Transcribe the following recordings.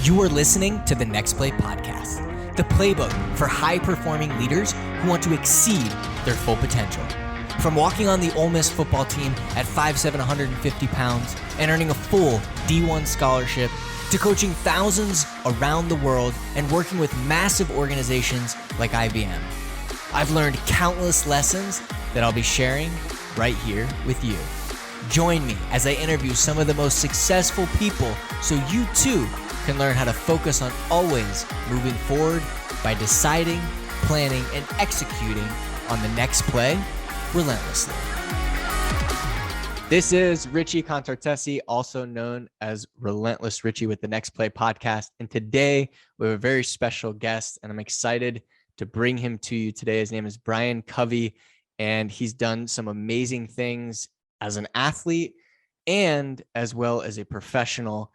You are listening to the Next Play podcast, the playbook for high-performing leaders who want to exceed their full potential. From walking on the Ole Miss football team at 5'7", 150 pounds and earning a full D1 scholarship, to coaching thousands around the world and working with massive organizations like IBM. I've learned countless lessons that I'll be sharing right here with you. Join me as I interview some of the most successful people so you too can learn how to focus on always moving forward by deciding, planning, and executing on the next play relentlessly. This is Richie Contartesi, also known as Relentless Richie with the Next Play podcast. And today we have a very special guest, and I'm excited to bring him to you today. His name is Brian Covey, and he's done some amazing things as an athlete and as well as a professional,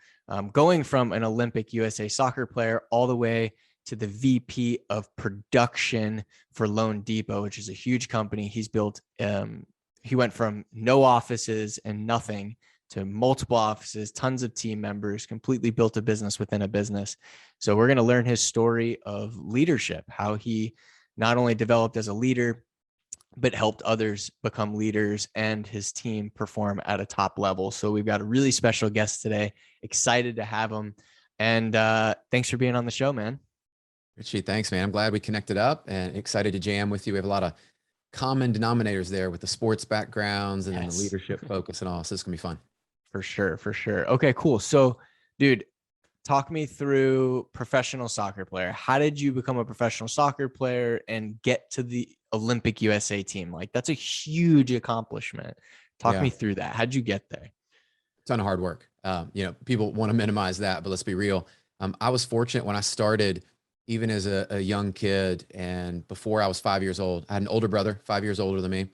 going from an Olympic USA soccer player all the way to the VP of production for Loan Depot, which is a huge company. He's built, he went from no offices and nothing to multiple offices, tons of team members, completely built a business within a business. So we're going to learn his story of leadership, how he not only developed as a leader, but helped others become leaders and his team perform at a top level. So we've got a really special guest today. Excited to have him. And thanks for being on the show, man. Richie, thanks, man. I'm glad we connected up and excited to jam with you. We have a lot of common denominators there with the sports backgrounds and then the leadership focus and all. So it's gonna be fun. For sure. For sure. Okay, cool. So dude, talk me through professional soccer player. How did you become a professional soccer player and get to the Olympic USA team? Like, that's a huge accomplishment. Talk me through that. How'd you get there? Ton of hard work. People want to minimize that, but let's be real. I was fortunate when I started, even as a young kid, and before I was 5 years old. I had an older brother, 5 years older than me,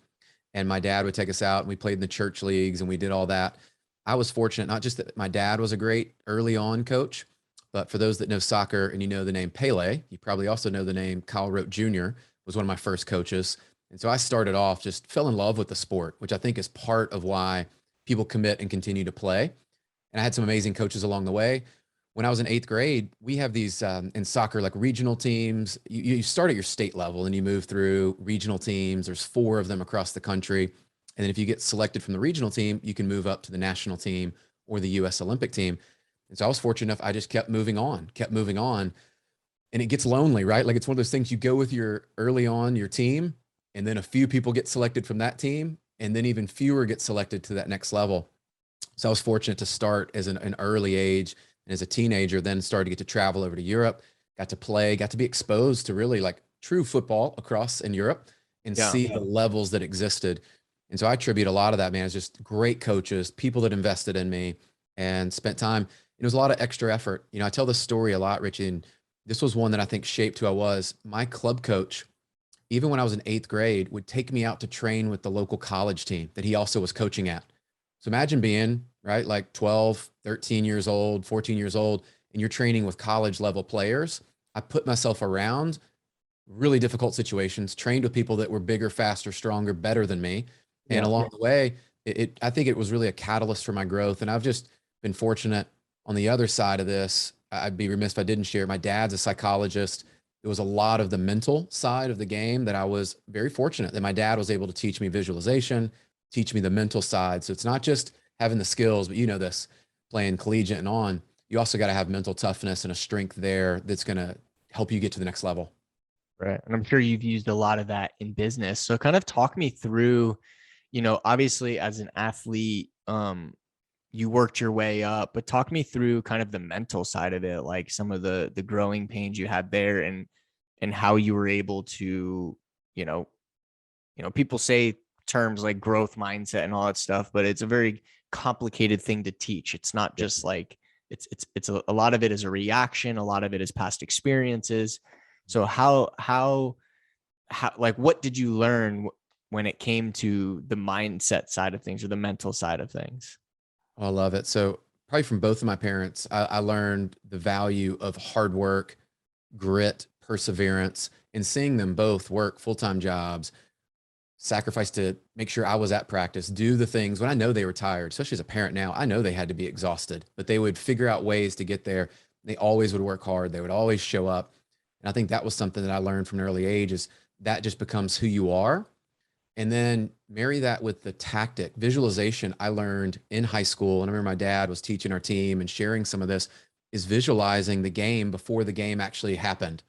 and my dad would take us out and we played in the church leagues and we did all that. I was fortunate, not just that my dad was a great early on coach, but for those that know soccer and you know the name Pele, you probably also know the name Kyle Rote Jr. was one of my first coaches. And so I started off, just fell in love with the sport, which I think is part of why people commit and continue to play. And I had some amazing coaches along the way. When I was in 8th grade, we have these in soccer, like regional teams. You start at your state level and you move through regional teams. There's 4 of them across the country. And then if you get selected from the regional team, you can move up to the national team or the US Olympic team. And so I was fortunate enough, I just kept moving on. And it gets lonely, right? Like, it's one of those things, you go with your early on your team, and then a few people get selected from that team, and then even fewer get selected to that next level. So I was fortunate to start as an early age, and as a teenager, then started to get to travel over to Europe, got to play, got to be exposed to really like true football across in Europe and see the levels that existed. And so I attribute a lot of that, man, as just great coaches, people that invested in me and spent time. It was a lot of extra effort. I tell this story a lot, Richie, and this was one that I think shaped who I was. My club coach, even when I was in 8th grade, would take me out to train with the local college team that he also was coaching at. So imagine being, right, like 12, 13 years old, 14 years old, and you're training with college level players. I put myself around really difficult situations, trained with people that were bigger, faster, stronger, better than me. And along the way, I think it was really a catalyst for my growth. And I've just been fortunate on the other side of this. I'd be remiss if I didn't share. My dad's a psychologist. There was a lot of the mental side of the game that I was very fortunate that my dad was able to teach me visualization, teach me the mental side. So it's not just having the skills, but you know this, playing collegiate and on, you also got to have mental toughness and a strength there that's going to help you get to the next level. Right. And I'm sure you've used a lot of that in business. So kind of talk me through, obviously as an athlete, you worked your way up, but talk me through kind of the mental side of it, like some of the growing pains you had there and how you were able to, people say terms like growth mindset and all that stuff, but it's a very complicated thing to teach. It's not just like, it's a lot of it is a reaction. A lot of it is past experiences. So how, like, what did you learn when it came to the mindset side of things or the mental side of things? I love it. So probably from both of my parents, I learned the value of hard work, grit, perseverance, and seeing them both work full-time jobs, sacrifice to make sure I was at practice, do the things when I know they were tired, especially as a parent now, I know they had to be exhausted, but they would figure out ways to get there. They always would work hard. They would always show up. And I think that was something that I learned from an early age, is that just becomes who you are. And then marry that with the tactic. Visualization, I learned in high school. And I remember my dad was teaching our team and sharing some of this, is visualizing the game before the game actually happened.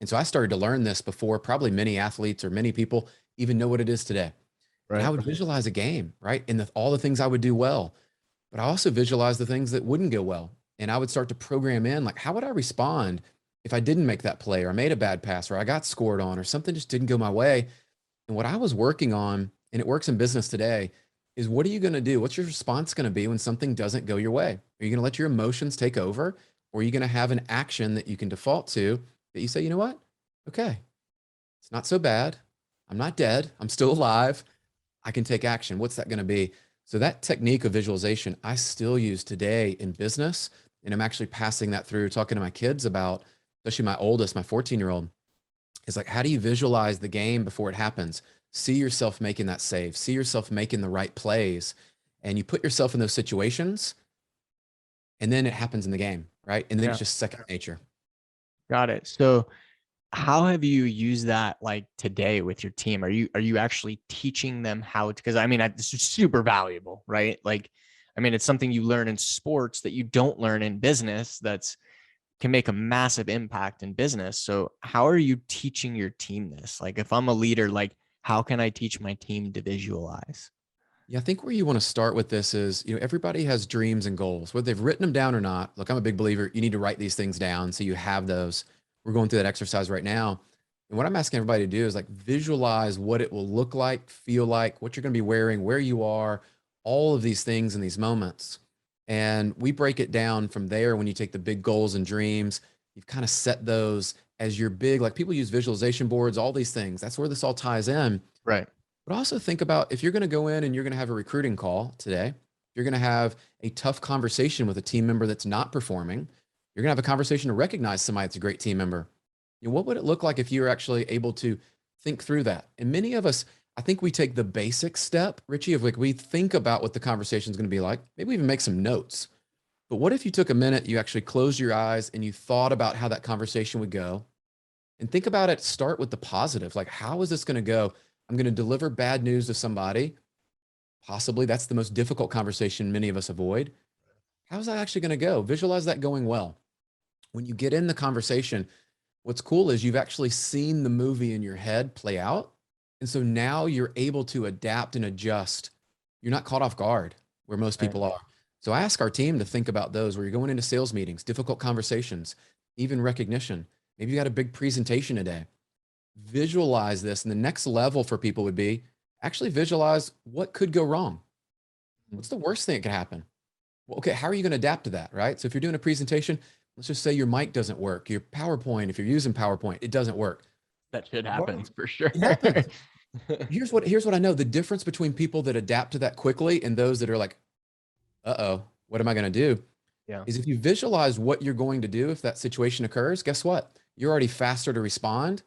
And so I started to learn this before probably many athletes or many people even know what it is today. And I Right. would visualize a game, right? And all the things I would do well, but I also visualize the things that wouldn't go well. And I would start to program in, like, how would I respond if I didn't make that play, or I made a bad pass, or I got scored on, or something just didn't go my way. And what I was working on, and it works in business today, is what are you going to do? What's your response going to be when something doesn't go your way? Are you going to let your emotions take over? Or are you going to have an action that you can default to, that you say, you know what? Okay, it's not so bad. I'm not dead. I'm still alive. I can take action. What's that going to be? So that technique of visualization, I still use today in business. And I'm actually passing that through, talking to my kids about, especially my oldest, my 14-year-old. It's like, how do you visualize the game before it happens? See yourself making that save, see yourself making the right plays, and you put yourself in those situations, and then it happens in the game, right? And then Yeah. it's just second nature. Got it. So how have you used that like today with your team? Are you actually teaching them how to, because I mean, this is super valuable, right? Like, I mean, it's something you learn in sports that you don't learn in business, that's can make a massive impact in business. So how are you teaching your team this? Like, if I'm a leader, like, how can I teach my team to visualize? Yeah, I think where you want to start with this is, everybody has dreams and goals, whether they've written them down or not. Look, I'm a big believer, you need to write these things down so you have those. We're going through that exercise right now. And what I'm asking everybody to do is, like, visualize what it will look like, feel like, what you're going to be wearing, where you are, all of these things in these moments. And we break it down from there. When you take the big goals and dreams, you've kind of set those as your big, like, people use visualization boards, all these things. That's where this all ties in. Right. But also think about, if you're going to go in and you're going to have a recruiting call today, you're going to have a tough conversation with a team member that's not performing. You're going to have a conversation to recognize somebody that's a great team member. What would it look like if you were actually able to think through that? And many of us, I think we take the basic step, Richie, of, like, we think about what the conversation is going to be like. Maybe we even make some notes. But what if you took a minute, you actually closed your eyes and you thought about how that conversation would go, and think about it, start with the positive. Like, how is this going to go? I'm going to deliver bad news to somebody. Possibly that's the most difficult conversation many of us avoid. How's that actually going to go? Visualize that going well. When you get in the conversation, what's cool is you've actually seen the movie in your head play out. And so now you're able to adapt and adjust. You're not caught off guard where most Right. people are. So I ask our team to think about those, where you're going into sales meetings, difficult conversations, even recognition. Maybe you got a big presentation today. Visualize this. And the next level for people would be, actually visualize what could go wrong. What's the worst thing that could happen? Well, okay, how are you going to adapt to that, right? So if you're doing a presentation, let's just say your mic doesn't work, your PowerPoint, if you're using PowerPoint, it doesn't work. That shit What happens for sure. It happens. Here's what I know. The difference between people that adapt to that quickly and those that are like, uh-oh, what am I going to do? Yeah. Is if you visualize what you're going to do if that situation occurs, guess what? You're already faster to respond,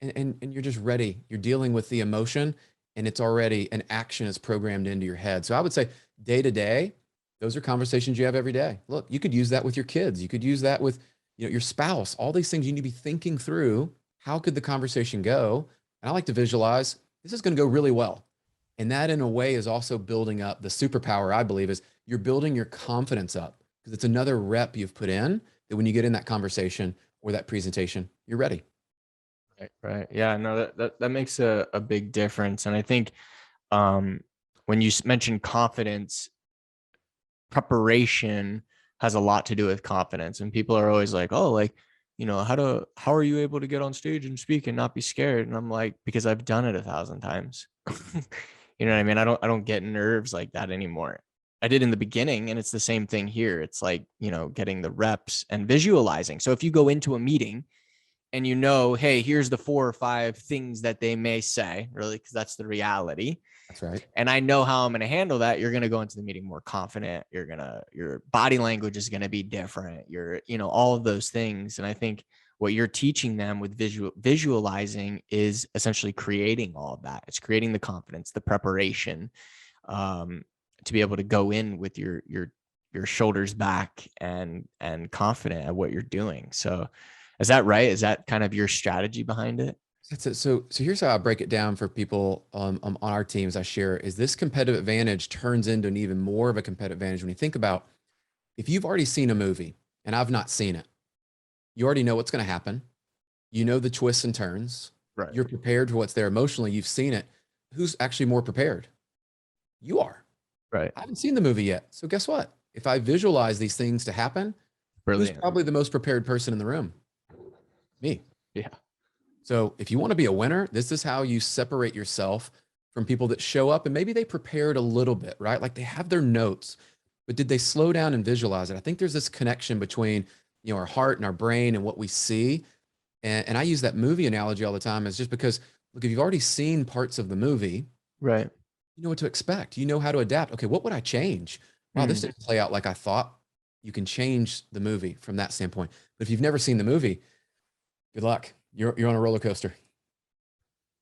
and you're just ready. You're dealing with the emotion, and it's already an action is programmed into your head. So I would say, day to day, those are conversations you have every day. Look, you could use that with your kids. You could use that with, your spouse. All these things you need to be thinking through. How could the conversation go? And I like to visualize, this is going to go really well. And that, in a way, is also building up the superpower, I believe, is you're building your confidence up, because it's another rep you've put in, that when you get in that conversation or that presentation, you're ready. Right. Right. Yeah. No, that makes a big difference. And I think um, when you mentioned confidence, preparation has a lot to do with confidence. And people are always like, oh, like, how are you able to get on stage and speak and not be scared? And I'm like, because I've done it 1,000 times. You know what I mean? I don't get nerves like that anymore. I did in the beginning, and it's the same thing here. It's like, getting the reps and visualizing. So if you go into a meeting and hey, here's the 4 or 5 things that they may say, really, because that's the reality. That's right. And I know how I'm going to handle that. You're going to go into the meeting more confident. Your body language is going to be different. All of those things. And I think what you're teaching them with visualizing is essentially creating all of that. It's creating the confidence, the preparation, to be able to go in with your your shoulders back and confident at what you're doing. So is that right? Is that kind of your strategy behind it? That's it. So here's how I break it down for people on our teams. I share is this competitive advantage turns into an even more of a competitive advantage when you think about if you've already seen a movie and I've not seen it, you already know what's going to happen. You know the twists and turns. Right. You're prepared for what's there emotionally. You've seen it. Who's actually more prepared? You are. Right. I haven't seen the movie yet. So guess what? If I visualize these things to happen, who's Brilliant. probably the most prepared person in the room? Me. Yeah. So if you want to be a winner, this is how you separate yourself from people that show up and maybe they prepared a little bit, right? Like they have their notes, but did they slow down and visualize it? I think there's this connection between, our heart and our brain and what we see. And I use that movie analogy all the time is just because, look, if you've already seen parts of the movie, Right. you know what to expect. You know how to adapt. Okay, what would I change? Wow, this didn't play out like I thought. You can change the movie from that standpoint. But if you've never seen the movie, good luck. You're on a roller coaster.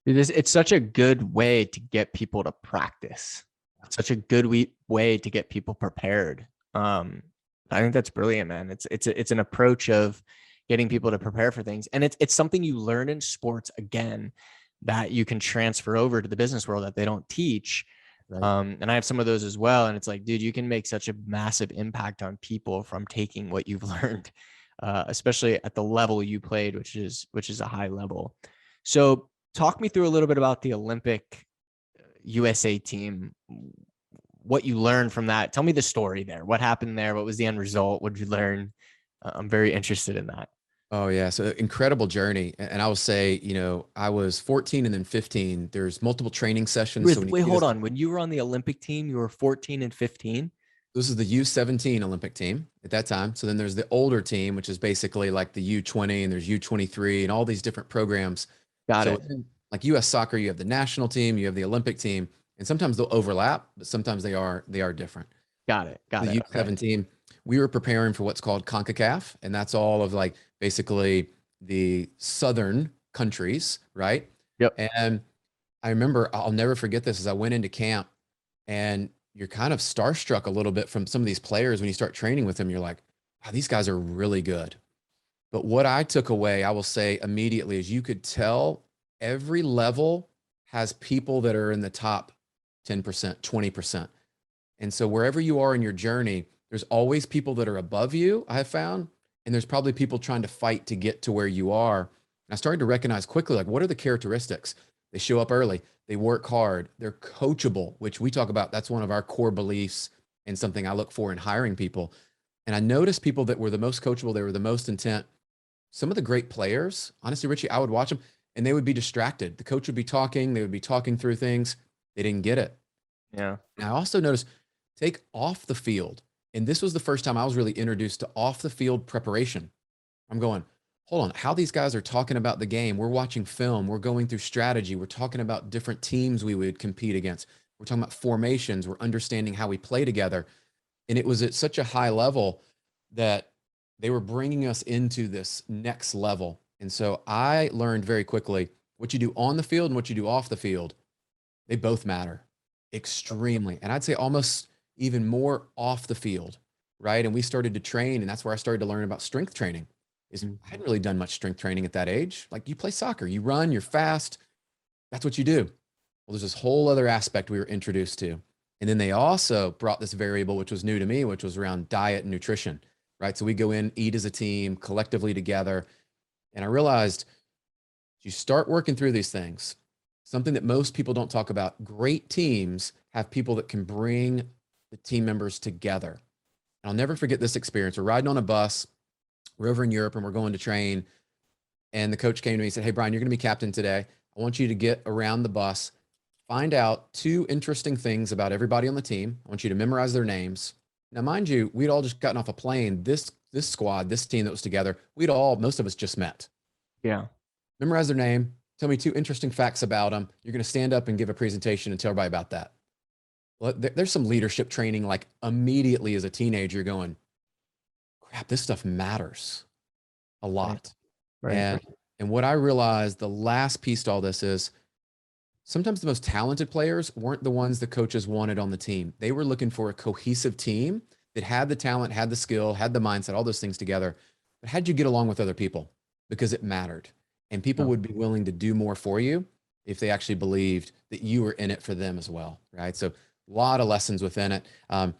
It's such a good way to get people to practice. It's such a good way to get people prepared. I think that's brilliant, man. It's an approach of getting people to prepare for things, and it's something you learn in sports again that you can transfer over to the business world that they don't teach. Right. And I have some of those as well. And it's like, dude, you can make such a massive impact on people from taking what you've learned, especially at the level you played, which is a high level. So talk me through a little bit about the Olympic USA team, what you learned from that. Tell me the story there. What happened there? What was the end result? What did you learn? I'm very interested in that. Oh yeah. So incredible journey. And I will say, I was 14 and then 15. There's multiple training sessions. So Wait, hold on. When you were on the Olympic team, you were 14 and 15. This is the U17 Olympic team at that time. So then there's the older team, which is basically like the U20 and there's U23 and all these different programs. Got So it. like US soccer, you have the national team, you have the Olympic team, and sometimes they'll overlap, but sometimes they are different. Got it. The U17, we were preparing for what's called CONCACAF, and that's all of like basically the southern countries, right? Yep. And I remember, I'll never forget this, as I went into camp and you're kind of starstruck a little bit from some of these players when you start training with them. You're like, wow, these guys are really good. But what I took away, I will say immediately, is you could tell every level has people that are in the top 10%, 20%. And so wherever you are in your journey, there's always people that are above you, I have found, and there's probably people trying to fight to get to where you are. And I started to recognize quickly, like, what are the characteristics? They show up early. They work hard. They're coachable, which we talk about. That's one of our core beliefs and something I look for in hiring people. And I noticed people that were the most coachable, they were the most intent. Some of the great players, honestly, Richie, I would watch them and they would be distracted. The coach would be talking. They would be talking through things. They didn't get it. Yeah. And I also noticed take off the field. And this was the first time I was really introduced to off the field preparation. I'm going, hold on, how these guys are talking about the game. We're watching film. We're going through strategy. We're talking about different teams we would compete against. We're talking about formations. We're understanding how we play together. And it was at such a high level that they were bringing us into this next level. And so I learned very quickly what you do on the field and what you do off the field, they both matter extremely. And I'd say almost even more off the field, right? And we started to train, and that's where I started to learn about strength training. I hadn't really done much strength training at that age. Like you play soccer, you run, you're fast. That's what you do. Well, there's this whole other aspect we were introduced to. And then they also brought this variable, which was new to me, which was around diet and nutrition, right? So we go in, eat as a team, collectively together. And I realized you start working through these things, something that most people don't talk about. Great teams have people that can bring the team members together. And I'll never forget this experience. We're riding on a bus. We're over in Europe and we're going to train. And the coach came to me and said, hey, Brian, you're going to be captain today. I want you to get around the bus, find out 2 interesting things about everybody on the team. I want you to memorize their names. Now, mind you, we'd all just gotten off a plane. This squad, this team that was together, most of us just met. Yeah. Memorize their name. Tell me 2 interesting facts about them. You're going to stand up and give a presentation and tell everybody about that. Well, there's some leadership training, like immediately as a teenager going, crap, this stuff matters a lot. Right. And what I realized, the last piece to all this is sometimes the most talented players weren't the ones the coaches wanted on the team. They were looking for a cohesive team that had the talent, had the skill, had the mindset, all those things together. But how'd you get along with other people? Because it mattered. And people Yeah. would be willing to do more for you if they actually believed that you were in it for them as well. Right. So a lot of lessons within it. I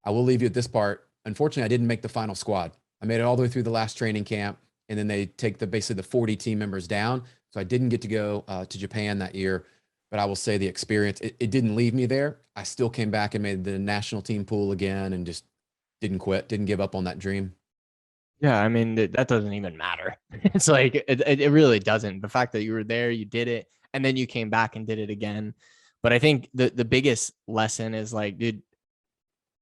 will leave you at this part. Unfortunately, I didn't make the final squad. I made it all the way through the last training camp, and then they take basically the 40 team members down. So I didn't get to go to Japan that year, but I will say the experience, it didn't leave me there. I still came back and made the national team pool again and just didn't quit, didn't give up on that dream. Yeah, I mean that doesn't even matter. It's like it really doesn't. The fact that you were there, you did it, and then you came back and did it again. But I think the biggest lesson is like, dude,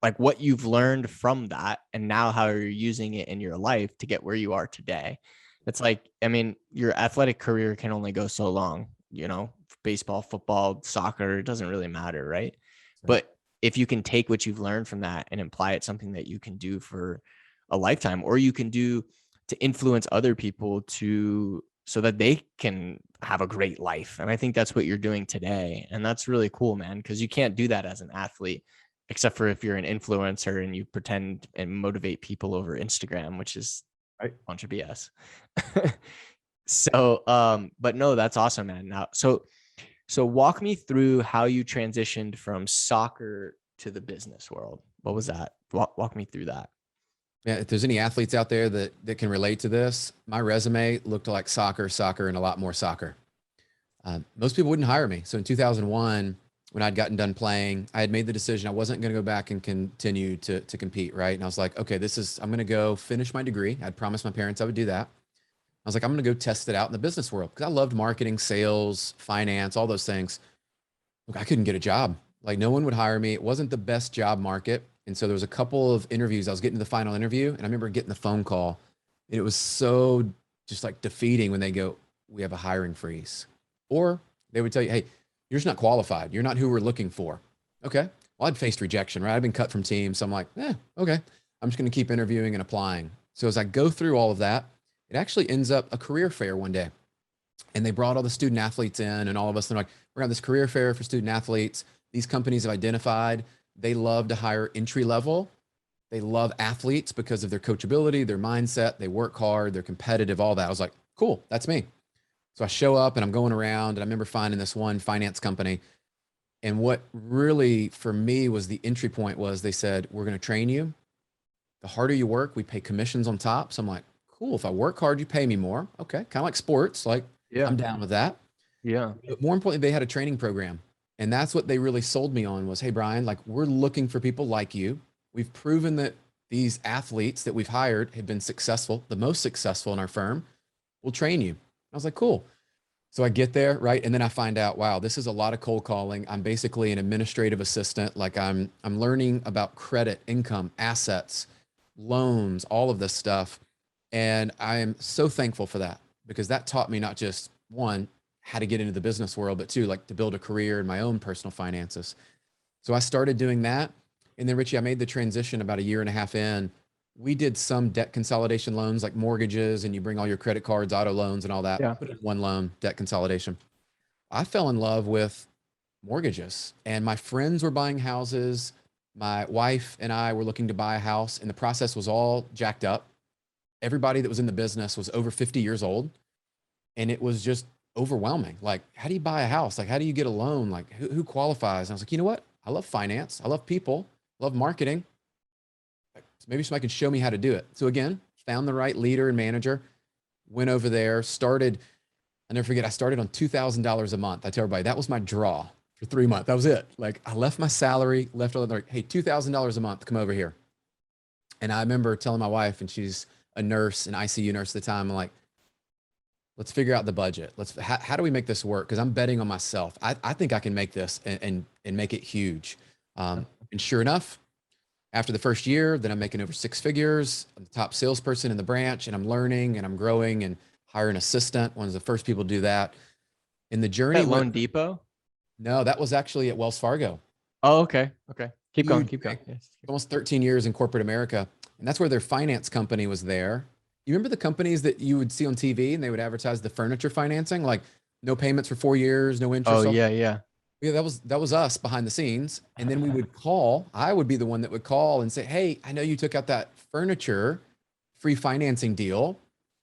like what you've learned from that, and now how you're using it in your life to get where you are today. It's like, I mean, your athletic career can only go so long, baseball, football, soccer, it doesn't really matter, right? Right. But if you can take what you've learned from that and apply it something that you can do for a lifetime, or you can do to influence other people to so that they can have a great life. And I think that's what you're doing today. And that's really cool, man, because you can't do that as an athlete, except for if you're an influencer and you pretend and motivate people over Instagram, which is Right. a bunch of BS. So, but no, that's awesome, man. Now, so walk me through how you transitioned from soccer to the business world. What was that? Walk me through that. Yeah, if there's any athletes out there that can relate to this, my resume looked like soccer, and a lot more soccer. Most people wouldn't hire me. So in 2001, when I'd gotten done playing, I had made the decision I wasn't going to go back and continue to compete, right? And I was like, okay, I'm going to go finish my degree. I'd promised my parents I would do that. I was like, I'm going to go test it out in the business world because I loved marketing, sales, finance, all those things. Look, I couldn't get a job. Like no one would hire me. It wasn't the best job market. And so there was a couple of interviews. I was getting to the final interview, and I remember getting the phone call. And it was so just like defeating when they go, we have a hiring freeze. Or they would tell you, hey, you're just not qualified. You're not who we're looking for. Okay. Well, I'd faced rejection, right? I've been cut from teams. So I'm like, okay. I'm just going to keep interviewing and applying. So as I go through all of that, it actually ends up a career fair one day. And they brought all the student athletes in, and all of us, they're like, we're going to have this career fair for student athletes. These companies have identified they love to hire entry level. They love athletes because of their coachability, their mindset. They work hard, they're competitive, all that. I was like, cool, that's me. So I show up and I'm going around, and I remember finding this one finance company. And what really for me was the entry point was they said, we're going to train you. The harder you work, we pay commissions on top. So I'm like, cool. If I work hard, you pay me more. Okay. Kind of like sports. Like Yeah. I'm down with that. Yeah. But more importantly, they had a training program. And that's what they really sold me on was, hey, Brian, like we're looking for people like you. We've proven that these athletes that we've hired have been successful, the most successful in our firm. We'll train you. I was like, cool. So I get there, right? And then I find out, wow, this is a lot of cold calling. I'm basically an administrative assistant. Like I'm learning about credit, income, assets, loans, all of this stuff. And I am so thankful for that because that taught me not just one, how to get into the business world, but two, like to build a career in my own personal finances. So I started doing that. And then Richie, I made the transition about a year and a half in. We did some debt consolidation loans like mortgages, and you bring all your credit cards, auto loans and all that, Yeah. put it in one loan, debt consolidation. I fell in love with mortgages, and my friends were buying houses. My wife and I were looking to buy a house, and the process was all jacked up. Everybody that was in the business was over 50 years old, and it was just overwhelming. Like, how do you buy a house? Like, how do you get a loan? Like, who qualifies? And I was like, you know what? I love finance. I love people. I love marketing. So maybe somebody can show me how to do it. So again, found the right leader and manager, went over there, started. I never forget, I started on $2,000 a month. I tell everybody that was my draw for 3 months. That was it. Like I left my salary, left all like, hey, $2,000 a month, come over here. And I remember telling my wife, and she's a nurse, an ICU nurse at the time. I'm like, let's figure out the budget. How do we make this work? Cause I'm betting on myself. I think I can make this and make it huge. And sure enough, after the first year, then I'm making over six figures. I'm the top salesperson in the branch, and I'm learning and I'm growing and hire an assistant. One of the first people to do that. And the journey At went, Loan Depot. no, that was actually at Wells Fargo. Oh, okay. Okay. Keep going. Huge Keep going. bank, Yes. almost 13 years in corporate America. And that's where their finance company was there. You remember the companies that you would see on TV and they would advertise the furniture financing, like no payments for 4 years, no Oh, interest. yeah. Yeah. Yeah, that was us behind the scenes. And then I would be the one that would call and say, "Hey, I know you took out that furniture free financing deal,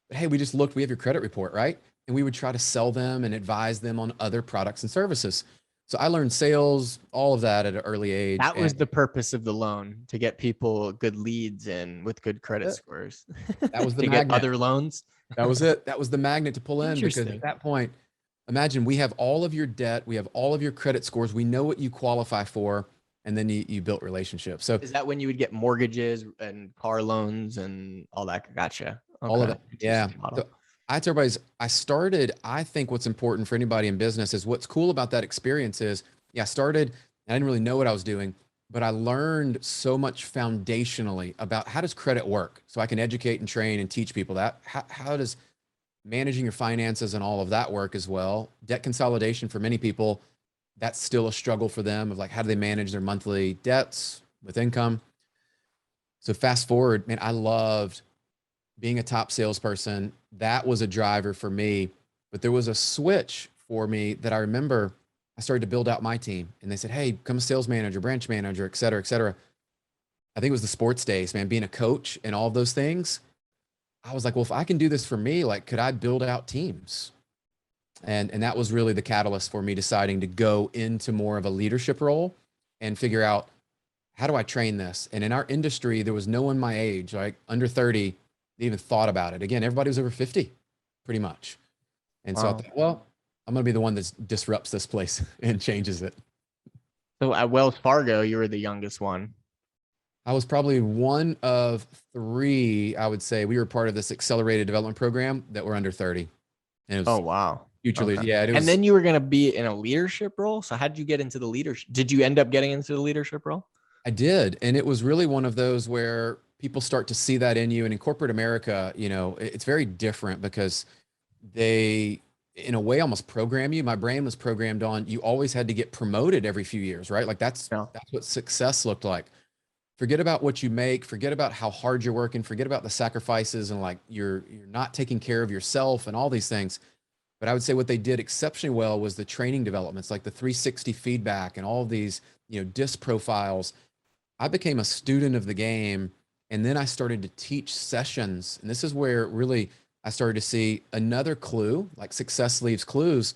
but hey, we just looked, we have your credit report, right?" And we would try to sell them and advise them on other products and services. So I learned sales, all of that at an early age. That was And the purpose of the loan, to get people good leads and with good credit scores that was the to get magnet. other loans. That was it. That was the magnet to pull in, because at Interesting. that point, imagine we have all of your debt, we have all of your credit scores, we know what you qualify for, and then you built relationships. So Is that when you would get mortgages and car loans and all that? Gotcha. all of Okay. it. Yeah. Interesting model. So I tell everybody, I think what's important for anybody in business is what's cool about that experience is, yeah, I started, and I didn't really know what I was doing, but I learned so much foundationally about how does credit work, so I can educate and train and teach people that. How does managing your finances and all of that work as well? Debt consolidation for many people, that's still a struggle for them, of like, how do they manage their monthly debts with income? So fast forward, man, I loved being a top salesperson. That was a driver for me. But there was a switch for me that I remember. I started to build out my team, and they said, "Hey, become a sales manager, branch manager, et cetera, et cetera." I think it was the sports days, man, being a coach and all of those things. I was like, well, if I can do this for me, like, could I build out teams? And that was really the catalyst for me deciding to go into more of a leadership role and figure out, how do I train this? And in our industry, there was no one my age, like under 30, that even thought about it. Again, everybody was over 50, pretty much. And so I Wow. thought, well, I'm going to be the one that disrupts this place and changes it. So at Wells Fargo, you were the youngest one. I was probably one of three, I would say. We were part of this accelerated development program that were under 30. And it Oh, was wow. future Okay. leaders. Yeah, it And was. then you were going to be in a leadership role. So how did you get into the leadership? Did you end up getting into the leadership role? I did. And it was really one of those where people start to see that in you. And in corporate America, it's very different, because they, in a way, almost program you. My brain was programmed on, you always had to get promoted every few years, right? Like No. that's what success looked like. Forget about what you make, forget about how hard you're working, forget about the sacrifices, and like you're not taking care of yourself and all these things. But I would say what they did exceptionally well was the training developments, like the 360 feedback and all of these, disc profiles. I became a student of the game, and then I started to teach sessions. And this is where really I started to see another clue, like success leaves clues.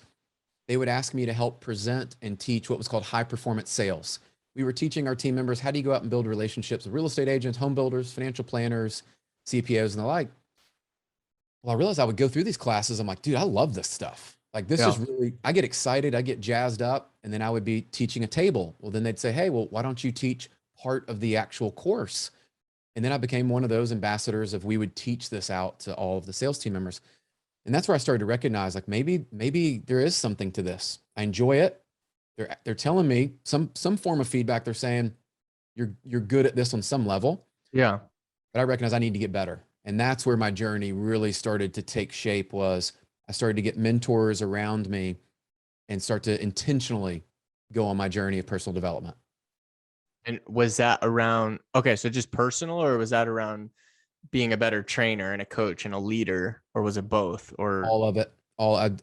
They would ask me to help present and teach what was called high performance sales. We were teaching our team members, how do you go out and build relationships with real estate agents, home builders, financial planners, CPOs, and the like. Well, I realized I would go through these classes. I'm like, dude, I love this stuff. Like, this Yeah. is really, I get excited, I get jazzed up, and then I would be teaching a table. Well, then they'd say, hey, well, why don't you teach part of the actual course? And then I became one of those ambassadors of, we would teach this out to all of the sales team members. And that's where I started to recognize, like, maybe there is something to this. I enjoy it. They're telling me some form of feedback. They're saying you're good at this on some level, Yeah. but I recognize I need to get better. And that's where my journey really started to take shape. Was I started to get mentors around me and start to intentionally go on my journey of personal development. And was that around, okay, so just personal, or was that around being a better trainer and a coach and a leader, or was it both? Or All of it.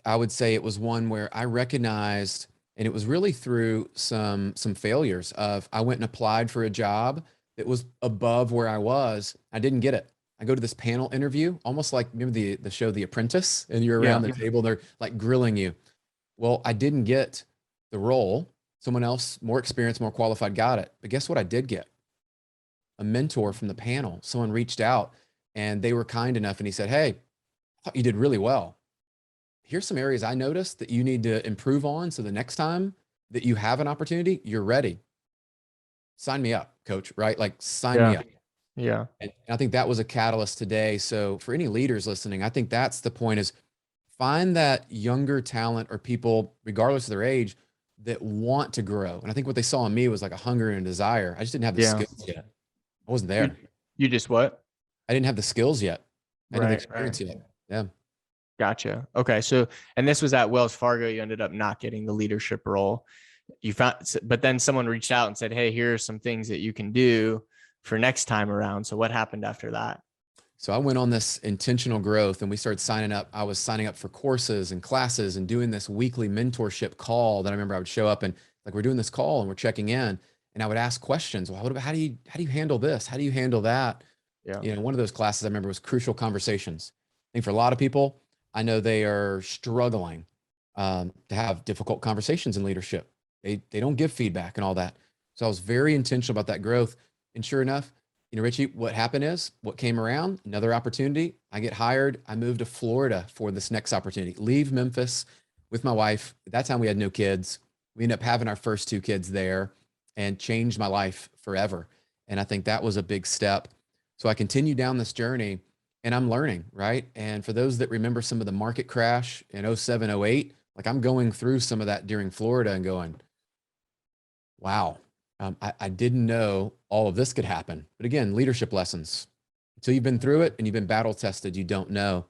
I would say it was one where I recognized, and it was really through some failures of, I went and applied for a job that was above where I was. I didn't get it. I go to this panel interview, almost like, remember the show The Apprentice, and you're around yeah. the table, they're like grilling you. Well, I didn't get the role. Someone else, more experienced, more qualified, got it. But guess what I did get? A mentor from the panel. Someone reached out, and they were kind enough, and he said, hey, I thought you did really well. Here's some areas I noticed that you need to improve on, so the next time that you have an opportunity, you're ready. Sign me up, coach, right? Like, sign me Yeah. up. Yeah. And I think that was a catalyst today. So for any leaders listening, I think that's the point, is find that younger talent or people, regardless of their age, that want to grow. And I think what they saw in me was like a hunger and a desire. I just didn't have the Yeah. skills yet. I wasn't You, there. you just what? I didn't have the skills yet. I didn't have the Right. Right. experience yet. Yeah. Gotcha. Okay. So, and this was at Wells Fargo. You ended up not getting the leadership role. You found, but then someone reached out and said, hey, here are some things that you can do for next time around. So what happened after that? So I went on this intentional growth and we started signing up. I was signing up for courses and classes and doing this weekly mentorship call that I remember I would show up and like, we're doing this call and we're checking in and I would ask questions. Well, how do you handle this? How do you handle that? Yeah. You know, one of those classes I remember was crucial conversations. I think for a lot of people, I know they are struggling to have difficult conversations in leadership. They don't give feedback and all that. So I was very intentional about that growth. And sure enough, you know, Richie, what happened is what came around, another opportunity. I get hired. I moved to Florida for this next opportunity, leave Memphis with my wife. At that time, we had no kids. We ended up having our first two kids there and changed my life forever. And I think that was a big step. So I continue down this journey and I'm learning, right? And for those that remember some of the market crash in 07, 08, like I'm going through some of that during Florida and going, wow, I didn't know all of this could happen. But again, leadership lessons. Until you've been through it and you've been battle tested, you don't know.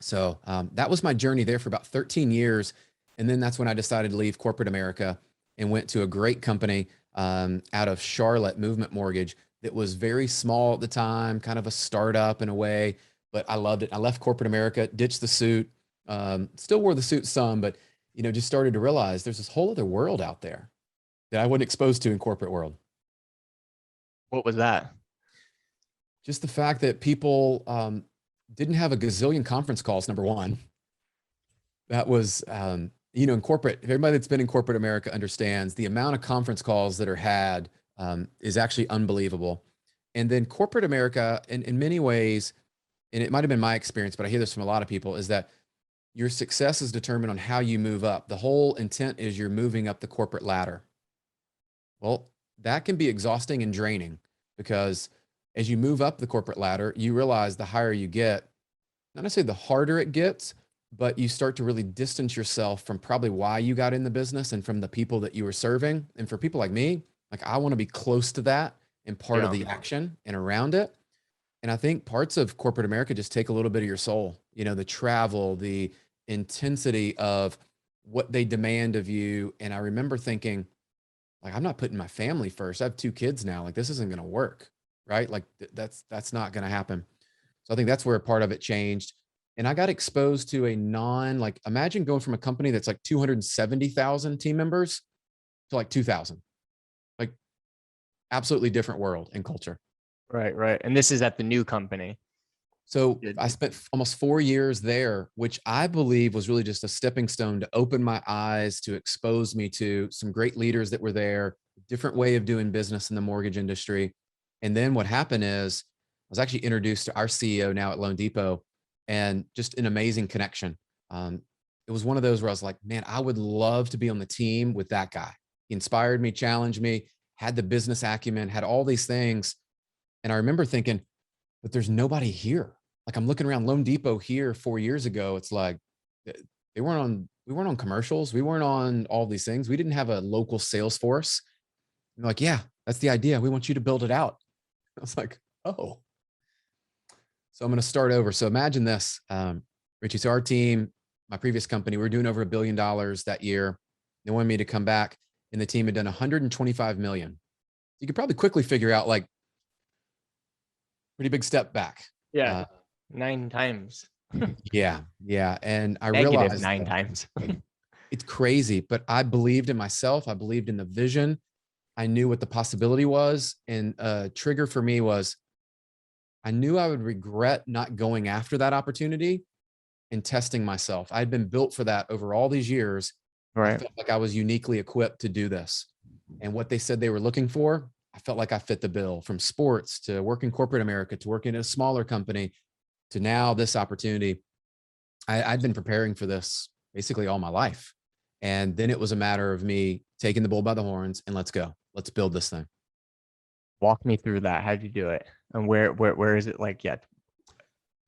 So that was my journey there for about 13 years. And then that's when I decided to leave corporate America and went to a great company out of Charlotte, Movement Mortgage, that was very small at the time, kind of a startup in a way, but I loved it. I left corporate America, ditched the suit, still wore the suit some, but you know, just started to realize there's this whole other world out there that I wasn't exposed to in corporate world. What was that? Just the fact that people didn't have a gazillion conference calls, number one. That was, you know, in corporate, everybody that's been in corporate America understands the amount of conference calls that are had is actually unbelievable. And then corporate America, in many ways, and it might have been my experience, but I hear this from a lot of people, is that your success is determined on how you move up. The whole intent is you're moving up the corporate ladder. Well, that can be exhausting and draining because as you move up the corporate ladder, you realize the higher you get, not necessarily the harder it gets, but you start to really distance yourself from probably why you got in the business and from the people that you were serving. And for people like me, like I want to be close to that and part of the action and around it. And I think parts of corporate America just take a little bit of your soul, you know, the travel, the intensity of what they demand of you. And I remember thinking, like, I'm not putting my family first. I have two kids now. Like, this isn't going to work, right? Like that's not going to happen. So I think that's where a part of it changed. And I got exposed to a like, imagine going from a company that's like 270,000 team members to like 2,000, like absolutely different world and culture. Right, right. And this is at the new company. So I spent almost 4 years there, which I believe was really just a stepping stone to open my eyes, to expose me to some great leaders that were there, different way of doing business in the mortgage industry. And then what happened is I was actually introduced to our CEO now at Loan Depot and just an amazing connection. It was one of those where I was like, man, I would love to be on the team with that guy. He inspired me, challenged me, had the business acumen, had all these things. And I remember thinking, but there's nobody here. Like I'm looking around Loan Depot here 4 years ago. It's like we weren't on commercials. We weren't on all these things. We didn't have a local sales force. And they're like, yeah, that's the idea. We want you to build it out. I was like, oh. So I'm going to start over. So imagine this, Richie. So our team, my previous company, we were doing over $1 billion that year. They wanted me to come back and the team had done 125 million. You could probably quickly figure out like pretty big step back. Yeah. 9 times. Yeah. And I Negative realized 9 times. it's crazy, but I believed in myself. I believed in the vision. I knew what the possibility was. And a trigger for me was I knew I would regret not going after that opportunity and testing myself. I'd been built for that over all these years. Right. I felt like I was uniquely equipped to do this. And what they said they were looking for, I felt like I fit the bill, from sports to working corporate America to working at a smaller company to now this opportunity. I'd been preparing for this basically all my life. And then it was a matter of me taking the bull by the horns and let's go. Let's build this thing. Walk me through that. How'd you do it? And where is it like yet?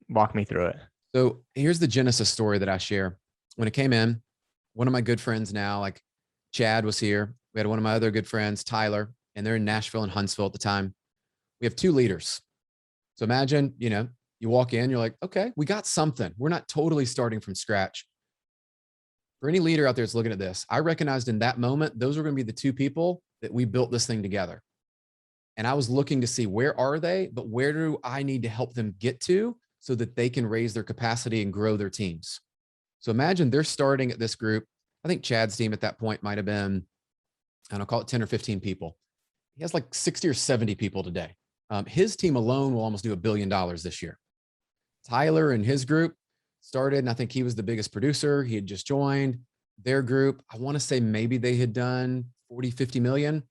Walk me through it. So here's the Genesis story that I share. When it came in, one of my good friends now, like Chad was here. We had one of my other good friends, Tyler, and they're in Nashville and Huntsville at the time. We have 2 leaders. So imagine, you know, you walk in, you're like, okay, we got something. We're not totally starting from scratch. For any leader out there that's looking at this, I recognized in that moment, those were going to be the 2 people that we built this thing together. And I was looking to see where are they, but where do I need to help them get to so that they can raise their capacity and grow their teams. So imagine they're starting at this group. I think Chad's team at that point might have been, and I'll call it 10 or 15 people. He has like 60 or 70 people today. His team alone will almost do $1 billion this year. Tyler and his group started, and I think he was the biggest producer. He had just joined their group. I want to say maybe they had done 40, 50 million.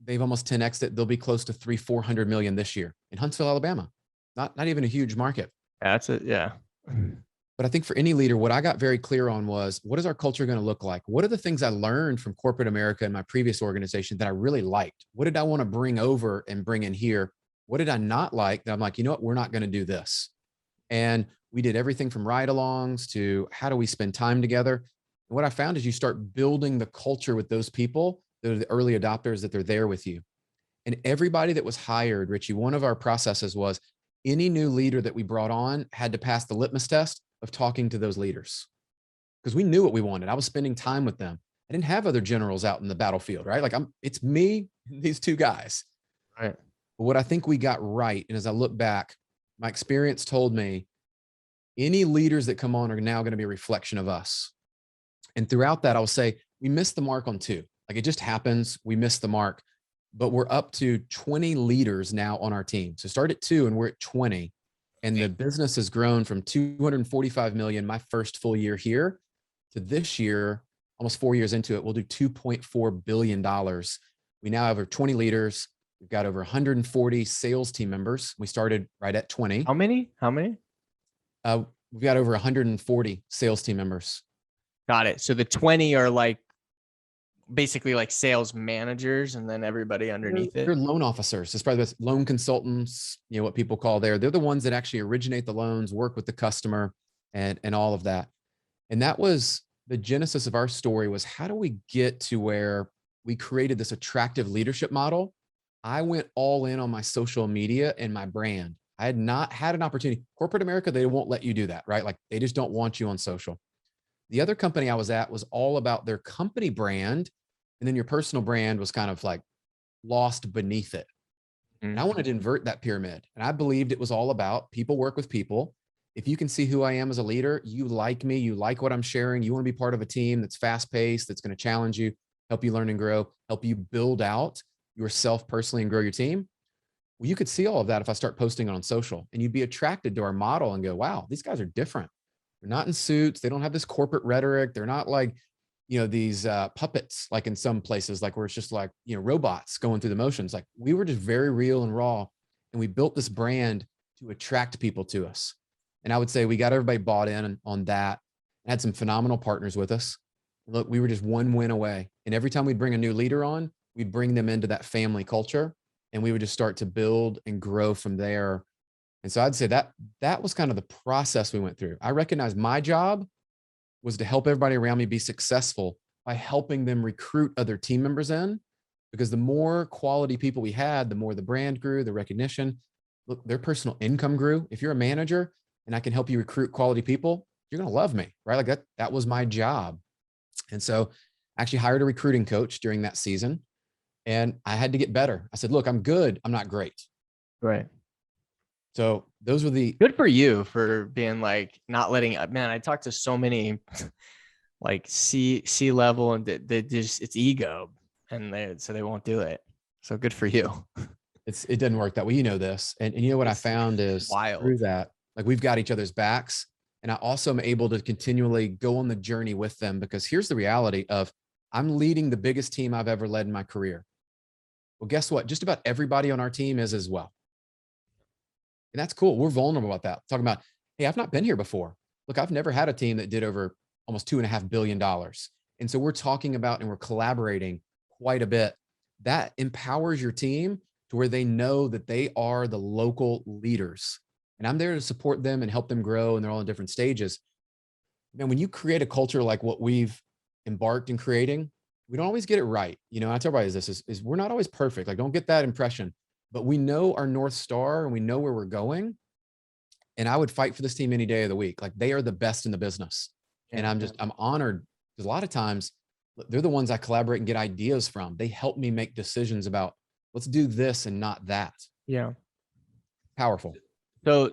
They've almost 10x'd it. They'll be close to 300-400 million this year in Huntsville, Alabama. Not even a huge market. That's it. Yeah. But I think for any leader, what I got very clear on was, what is our culture going to look like? What are the things I learned from corporate America and my previous organization that I really liked? What did I want to bring over and bring in here? What did I not like that I'm like, you know what, we're not going to do this? And we did everything from ride-alongs to how do we spend time together? And what I found is you start building the culture with those people that are the early adopters, that they're there with you. And everybody that was hired, Richie, one of our processes was any new leader that we brought on had to pass the litmus test of talking to those leaders, because we knew what we wanted. I was spending time with them. I didn't have other generals out in the battlefield, right? Like it's me, and these two guys. Right. But what I think we got right, and as I look back, my experience told me any leaders that come on are now going to be a reflection of us. And throughout that, I'll say we missed the mark on 2. Like it just happens. We missed the mark, but we're up to 20 leaders now on our team. So start at 2 and we're at 20. And the business has grown from 245 million, my first full year here, to this year, almost 4 years into it, we'll do $2.4 billion. We now have over 20 leaders. We've got over 140 sales team members. We started right at 20. How many? We've got over 140 sales team members. Got it. So the 20 are like basically like sales managers, and then everybody underneath They're it. loan officers. It's probably the loan consultants, what people call they're the ones that actually originate the loans, work with the customer, and all of that. And that was the genesis of our story, was how do we get to where we created this attractive leadership model? I went all in on my social media and my brand. I had not had an opportunity. Corporate America, they won't let you do that, right? Like they just don't want you on social. The other company I was at was all about their company brand. And then your personal brand was kind of like lost beneath it. And I wanted to invert that pyramid. And I believed it was all about people work with people. If you can see who I am as a leader, you like me, you like what I'm sharing, you want to be part of a team that's fast paced, that's going to challenge you, help you learn and grow, help you build out yourself personally and grow your team. Well, you could see all of that if I start posting it on social, and you'd be attracted to our model and go, wow, these guys are different. They're not in suits. They don't have this corporate rhetoric. They're not like, these puppets, like in some places, like where it's just like, robots going through the motions. Like we were just very real and raw. And we built this brand to attract people to us. And I would say we got everybody bought in on that, and had some phenomenal partners with us. Look, we were just one win away. And every time we'd bring a new leader on, we'd bring them into that family culture, and we would just start to build and grow from there. And so I'd say that was kind of the process we went through. I recognized my job was to help everybody around me be successful by helping them recruit other team members in, because the more quality people we had, the more the brand grew, the recognition, look, their personal income grew. If you're a manager and I can help you recruit quality people, you're going to love me, right? Like that was my job. And so I actually hired a recruiting coach during that season, and I had to get better. I said, look, I'm good. I'm not great. Right. So those were the good for you for being like, not letting, man, I talked to so many like C level, and they just, it's ego, and so they won't do it. So good for you. It doesn't work that way. This. And you know what I found is wild. Through that, like we've got each other's backs, and I also am able to continually go on the journey with them, because here's the reality of I'm leading the biggest team I've ever led in my career. Well, guess what? Just about everybody on our team is as well. And that's cool. We're vulnerable about that. Talking about, hey, I've not been here before. Look, I've never had a team that did over almost $2.5 billion. And so we're talking about, and we're collaborating quite a bit. That empowers your team to where they know that they are the local leaders. And I'm there to support them and help them grow. And they're all in different stages. Man, when you create a culture like what we've embarked in creating, we don't always get it right. I tell everybody this is we're not always perfect. Like, don't get that impression. But we know our North Star, and we know where we're going. And I would fight for this team any day of the week. Like, they are the best in the business. And I'm honored, because a lot of times they're the ones I collaborate and get ideas from. They help me make decisions about Let's do this and not that. Yeah. Powerful. So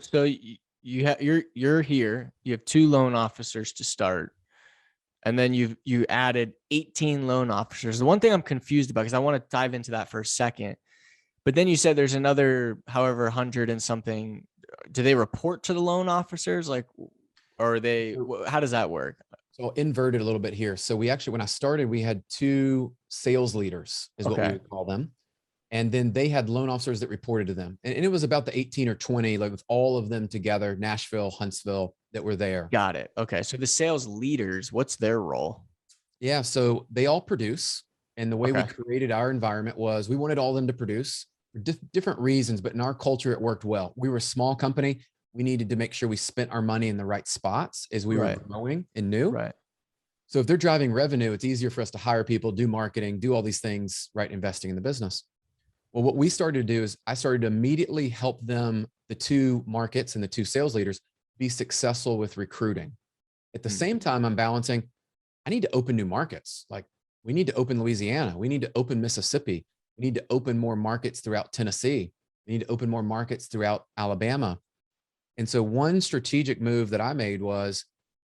you're here. You have 2 loan officers to start, and then you added 18 loan officers. The one thing I'm confused about, because I want to dive into that for a second, but then you said there's another, however, 100 and something. Do they report to the loan officers, like, or are they? How does that work? So I'll invert it a little bit here. So we actually, when I started, we had 2 sales leaders, is what we Okay. would call them. And then they had loan officers that reported to them. And it was about the 18 or 20, like with all of them together, Nashville, Huntsville, that were there. Got it. Okay. So the sales leaders, what's their role? Yeah. So they all produce. And the way we Okay. created our environment was we wanted all of them to produce for different reasons, but in our culture, it worked well. We were a small company. We needed to make sure we spent our money in the right spots as we were Right. growing and new. Right. So if they're driving revenue, it's easier for us to hire people, do marketing, do all these things, right? Investing in the business. Well, what we started to do is I started to immediately help them, the 2 markets and the 2 sales leaders, be successful with recruiting. At the same time, I'm balancing, I need to open new markets. Like we need to open Louisiana. We need to open Mississippi. We need to open more markets throughout Tennessee. We need to open more markets throughout Alabama. And so one strategic move that I made was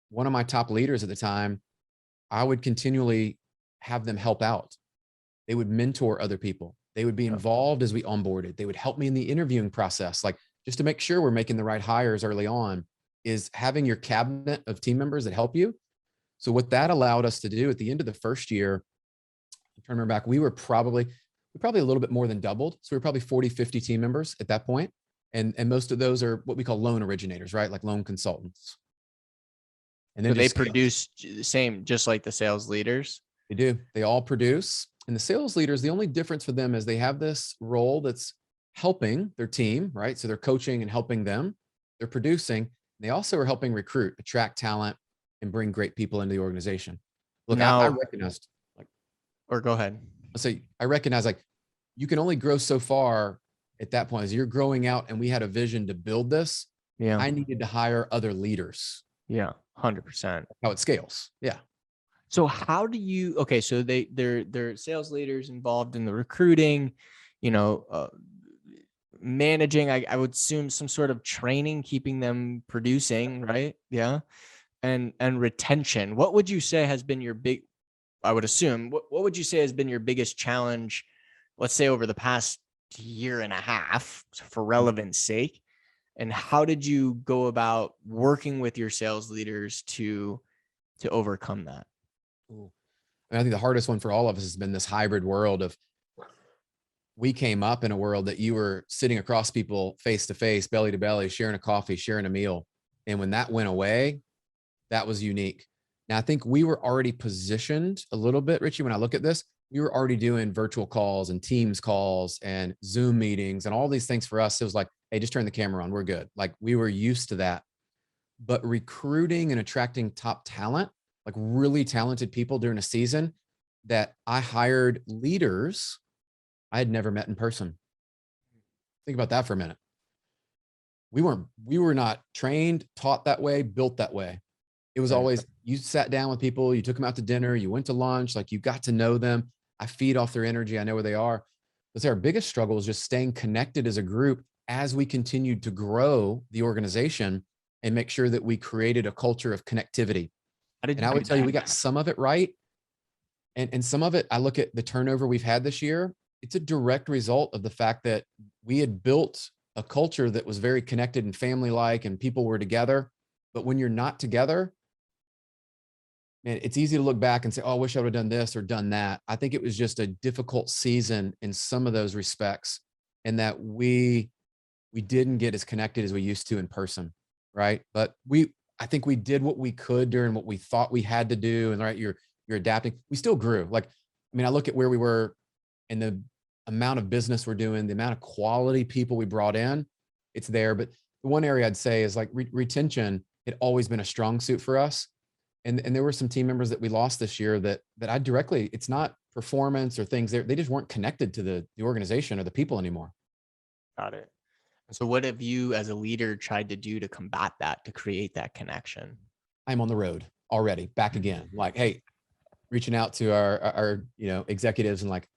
one of my top leaders at the time, I would continually have them help out. They would mentor other people. They would be involved as we onboarded. They would help me in the interviewing process, like just to make sure we're making the right hires early on, is having your cabinet of team members that help you. So what that allowed us to do at the end of the first year, I'm trying to remember back, we probably a little bit more than doubled. So we were probably 40, 50 team members at that point. And most of those are what we call loan originators, right? Like loan consultants. And then So they produce the same, just like the sales leaders. They do. They all produce. And the sales leaders, the only difference for them is they have this role that's helping their team, right? So they're coaching and helping them. They're producing. They also are helping recruit, attract talent, and bring great people into the organization. Look, Now, I recognized, like, or go ahead. let's say I recognize like you can only grow so far at that point as you're growing out, and we had a vision to build this. Yeah. I needed to hire other leaders. Yeah. 100%. How it scales. Yeah. So how do you, okay, so they're sales leaders involved in the recruiting, managing, I would assume some sort of training, keeping them producing, right? Yeah. And retention. What would you say has been your I would assume, what would you say has been your biggest challenge, let's say over the past year and a half, for relevance sake? And how did you go about working with your sales leaders to overcome that? I think the hardest one for all of us has been this hybrid world of, we came up in a world that you were sitting across people face to face, belly to belly, sharing a coffee, sharing a meal. And when that went away, that was unique. Now, I think we were already positioned a little bit, Richie, when I look at this, we were already doing virtual calls and Teams calls and Zoom meetings and all these things. For us, it was like, hey, just turn the camera on. We're good. Like we were used to that. But recruiting and attracting top talent, like really talented people during a season, that I hired leaders I had never met in person. Think about that for a minute. We were not trained, taught that way, built that way. It was always, you sat down with people, you took them out to dinner, you went to lunch, like you got to know them. I feed off their energy. I know where they are. Let's say our biggest struggle is just staying connected as a group as we continued to grow the organization and make sure that we created a culture of connectivity. And I would tell you, we got some of it right. And some of it, I look at the turnover we've had this year, it's a direct result of the fact that we had built a culture that was very connected and family-like, and people were together. But when you're not together, man, it's easy to look back and say, oh, I wish I would have done this or done that. I think it was just a difficult season in some of those respects, and that we didn't get as connected as we used to in person, right? But I think we did what we could during what we thought we had to do. And right, you're adapting. We still grew. Like, I mean, I look at where we were and the amount of business we're doing, the amount of quality people we brought in, it's there. But the one area I'd say is like retention had always been a strong suit for us. And there were some team members that we lost this year that I directly, it's not performance or things there. They just weren't connected to the organization or the people anymore. Got it. So what have you as a leader tried to do to combat that, to create that connection? I'm on the road already, back again. Like, hey, reaching out to our executives and like,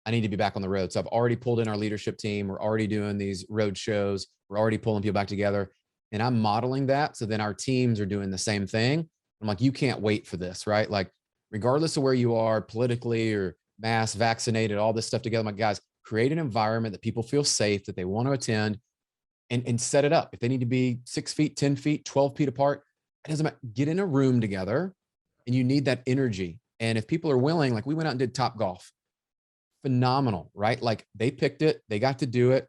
I need to be back on the road. So I've already pulled in our leadership team. We're already doing these road shows. We're already pulling people back together. And I'm modeling that. So then our teams are doing the same thing. I'm like, you can't wait for this, right? Like, regardless of where you are politically or mass vaccinated, all this stuff together. I'm like, guys, create an environment that people feel safe, that they want to attend, and set it up. If they need to be 6 feet, 10 feet, 12 feet apart, it doesn't matter. Get in a room together, and you need that energy. And if people are willing, like we went out and did Top Golf, phenomenal, right? Like they picked it, they got to do it.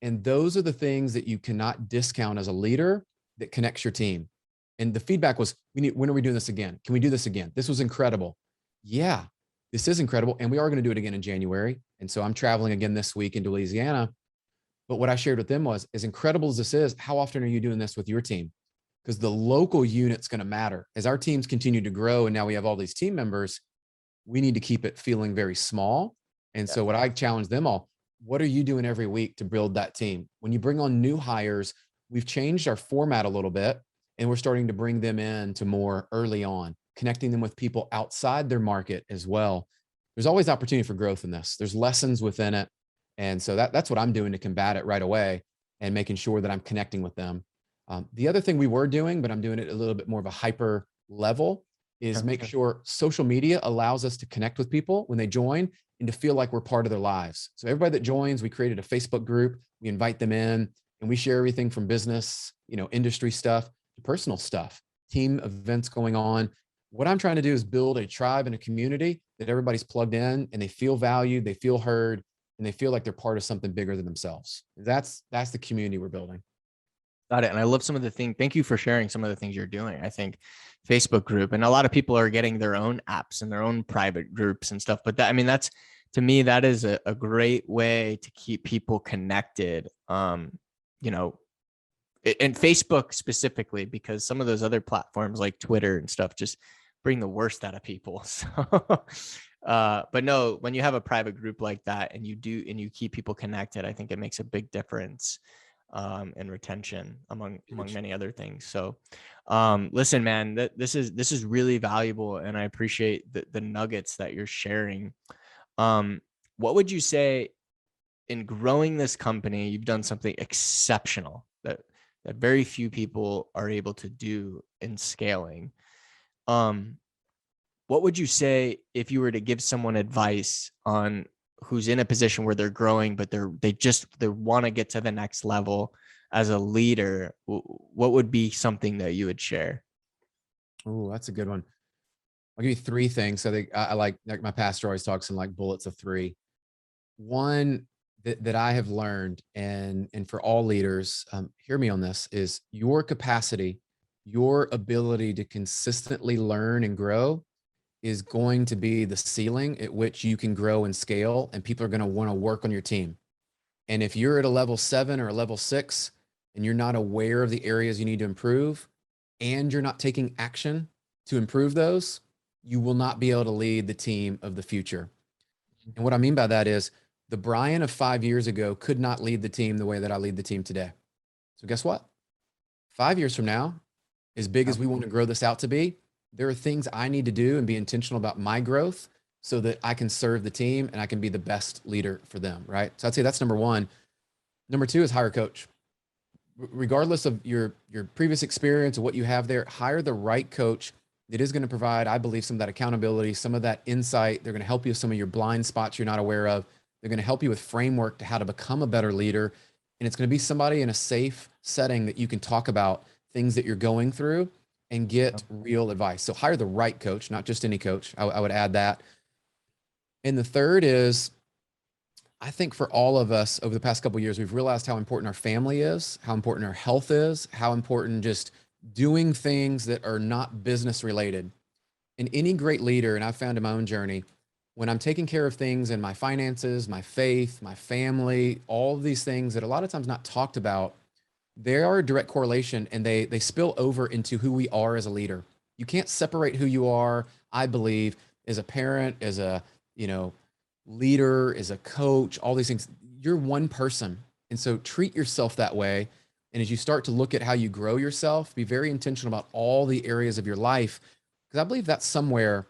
And those are the things that you cannot discount as a leader that connects your team. And the feedback was, when are we doing this again? Can we do this again? This was incredible. Yeah, this is incredible. And we are going to do it again in January. And so I'm traveling again this week into Louisiana. But what I shared with them was, as incredible as this is, how often are you doing this with your team? Because the local unit's going to matter. As our teams continue to grow and now we have all these team members, we need to keep it feeling very small. And so what I challenge them all, what are you doing every week to build that team? When you bring on new hires, we've changed our format a little bit, and we're starting to bring them in to more early on, connecting them with people outside their market as well. There's always opportunity for growth in this. There's lessons within it. And so that's what I'm doing to combat it right away, and making sure that I'm connecting with them. The other thing we were doing, but I'm doing it a little bit more of a hyper level, is make sure social media allows us to connect with people when they join and to feel like we're part of their lives. So everybody that joins, we created a Facebook group, we invite them in, and we share everything from business, industry stuff to personal stuff, team events going on. What I'm trying to do is build a tribe and a community that everybody's plugged in and they feel valued, they feel heard, and they feel like they're part of something bigger than themselves. That's the community we're building. Got it. And I love some of the things. Thank you for sharing some of the things you're doing. I think Facebook group, and a lot of people are getting their own apps and their own private groups and stuff. But that's, to me, that is a great way to keep people connected. And Facebook specifically, because some of those other platforms like Twitter and stuff just bring the worst out of people. So, but no, when you have a private group like that and you keep people connected, I think it makes a big difference. And retention among many other things. So, listen, man, this is really valuable, and I appreciate the nuggets that you're sharing. What would you say in growing this company? You've done something exceptional that very few people are able to do in scaling. What would you say if you were to give someone advice on who's in a position where they're growing, but they want to get to the next level as a leader? What would be something that you would share? Oh, that's a good one. I'll give you three things. So I like my pastor always talks in like bullets of three. One that I have learned, and for all leaders, hear me on this, is your capacity, your ability to consistently learn and grow is going to be the ceiling at which you can grow and scale, and people are going to want to work on your team. And if you're at a level 7 or a level 6 and you're not aware of the areas you need to improve, and you're not taking action to improve those, you will not be able to lead the team of the future. And what I mean by that is, the Brian of 5 years ago could not lead the team the way that I lead the team today. So guess what? 5 years from now, as big as we want to grow this out to be, there are things I need to do and be intentional about my growth so that I can serve the team and I can be the best leader for them, right? So I'd say that's number one. Number two is hire a coach. Regardless of your previous experience or what you have there, hire the right coach that is going to provide, I believe, some of that accountability, some of that insight. They're going to help you with some of your blind spots you're not aware of. They're going to help you with framework to how to become a better leader. And it's going to be somebody in a safe setting that you can talk about things that you're going through and get real advice. So hire the right coach, not just any coach. I would add that. And the third is, I think for all of us over the past couple of years, we've realized how important our family is, how important our health is, how important just doing things that are not business related. And any great leader, and I've found in my own journey, when I'm taking care of things in my finances, my faith, my family, all of these things that a lot of times not talked about, there are a direct correlation, and they spill over into who we are as a leader. You can't separate who you are, I believe, as a parent, as a, leader, as a coach, all these things. You're one person. And so treat yourself that way. And as you start to look at how you grow yourself, be very intentional about all the areas of your life, because I believe that's somewhere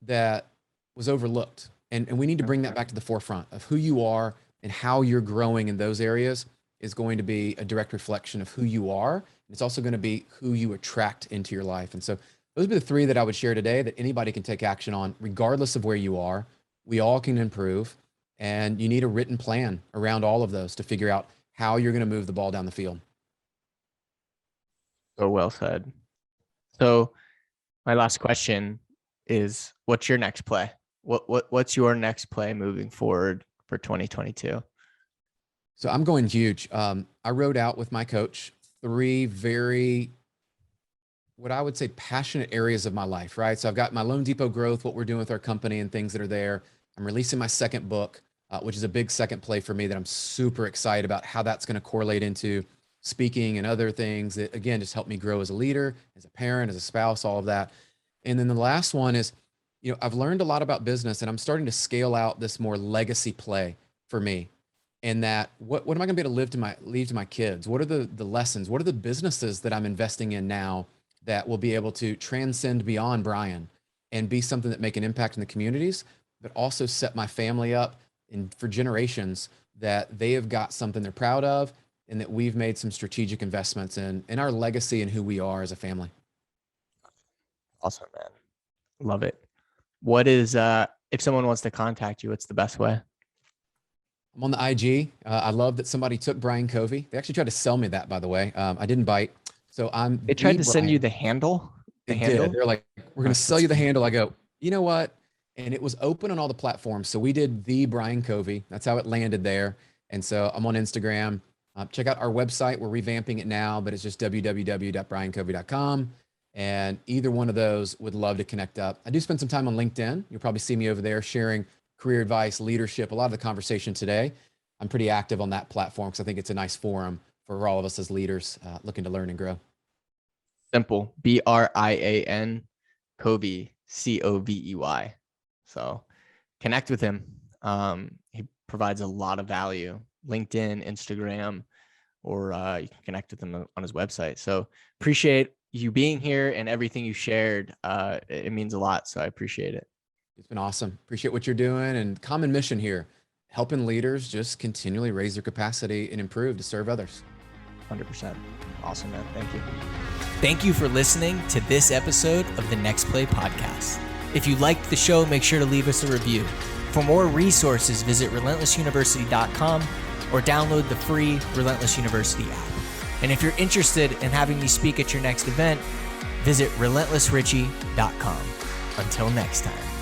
that was overlooked. And we need to bring that back to the forefront of who you are, and how you're growing in those areas is going to be a direct reflection of who you are. It's also going to be who you attract into your life. And so those would be the three that I would share today that anybody can take action on, regardless of where you are. We all can improve, and you need a written plan around all of those to figure out how you're going to move the ball down the field. So well said. So my last question is, what's your next play? What's your next play moving forward for 2022? So I'm going huge. I wrote out with my coach 3 very, what I would say, passionate areas of my life, right? So I've got my Loan Depot growth, what we're doing with our company and things that are there. I'm releasing my second book, which is a big second play for me that I'm super excited about how that's going to correlate into speaking and other things that, again, just help me grow as a leader, as a parent, as a spouse, all of that. And then the last one is, I've learned a lot about business, and I'm starting to scale out this more legacy play for me. And that, what am I going to be able to leave to my kids? What are the lessons? What are the businesses that I'm investing in now that will be able to transcend beyond Brian and be something that make an impact in the communities, but also set my family up for generations, that they have got something they're proud of, and that we've made some strategic investments in our legacy and who we are as a family. Awesome, man. Love it. What is, if someone wants to contact you, what's the best way? I'm on the IG. I love that somebody took Brian Covey. They actually tried to sell me that, by the way. I didn't bite. So They tried to send you the handle? They did. They're like, we're going to sell you the handle. I go, you know what? And it was open on all the platforms. So we did the Brian Covey. That's how it landed there. And so I'm on Instagram. Check out our website. We're revamping it now, but it's just www.briancovey.com. And either one of those, would love to connect up. I do spend some time on LinkedIn. You'll probably see me over there sharing career advice, leadership, a lot of the conversation today. I'm pretty active on that platform because I think it's a nice forum for all of us as leaders looking to learn and grow. Simple. Brian Covey, Covey. So connect with him. He provides a lot of value. LinkedIn, Instagram, or you can connect with him on his website. So appreciate you being here and everything you shared. It means a lot. So I appreciate it. It's been awesome. Appreciate what you're doing, and common mission here, helping leaders just continually raise their capacity and improve to serve others. 100%. Awesome, man. Thank you. Thank you for listening to this episode of the Next Play podcast. If you liked the show, make sure to leave us a review. For more resources, visit relentlessuniversity.com or download the free Relentless University app. And if you're interested in having me speak at your next event, visit relentlessrichie.com. Until next time.